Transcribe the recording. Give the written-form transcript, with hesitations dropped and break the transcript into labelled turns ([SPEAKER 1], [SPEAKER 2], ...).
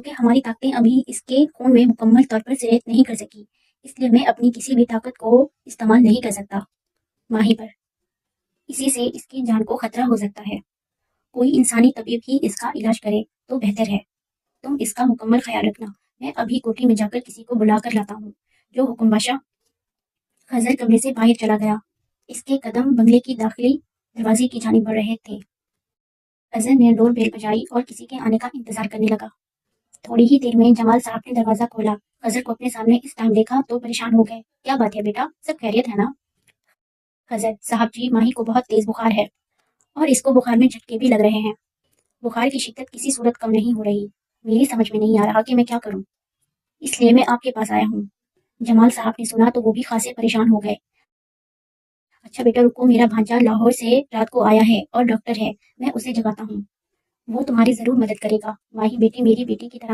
[SPEAKER 1] کیونکہ ہماری طاقتیں ابھی اس کے خون میں مکمل طور پر سرایت نہیں کر سکی، اس لیے میں اپنی کسی بھی طاقت کو استعمال نہیں کر سکتا ماہی پر۔ اسی سے اس کی جان کو خطرہ ہو سکتا ہے۔ کوئی انسانی طبیب ہی اس کا علاج کرے تو بہتر ہے۔ تم اس کا مکمل خیال رکھنا۔ میں ابھی کوٹھی میں جا کر کسی کو بلا کر لاتا ہوں۔ جو حکم بادشاہ۔ خضر کمرے سے باہر چلا گیا۔ اس کے قدم بنگلے کی داخلی دروازے کی جانب بڑھ رہے تھے۔ خضر نے ڈور بیل بجائی اور کسی کے آنے کا انتظار کرنے لگا۔ تھوڑی ہی دیر میں جمال صاحب نے دروازہ کھولا۔ خضر کو اپنے سامنے اس ٹائم دیکھا تو پریشان ہو گئے۔ کیا بات ہے بیٹا، سب خیریت ہے نا؟ خضر: صاحب جی، ماہی کو بہت تیز بخار ہے اور اس کو بخار میں جھٹکے بھی لگ رہے ہیں۔ بخار کی شدت کسی صورت کم نہیں ہو رہی۔ میری سمجھ میں نہیں آ رہا کہ میں کیا کروں، اس لیے میں آپ کے پاس آیا ہوں۔ جمال صاحب نے سنا تو وہ بھی خاصے پریشان ہو گئے۔ اچھا بیٹا رکو، میرا بھانجا لاہور سے رات کو آیا ہے اور ڈاکٹر ہے، میں اسے جگاتا ہوں، وہ تمہاری ضرور مدد کرے گا۔ ماہی بیٹی میری بیٹی کی طرح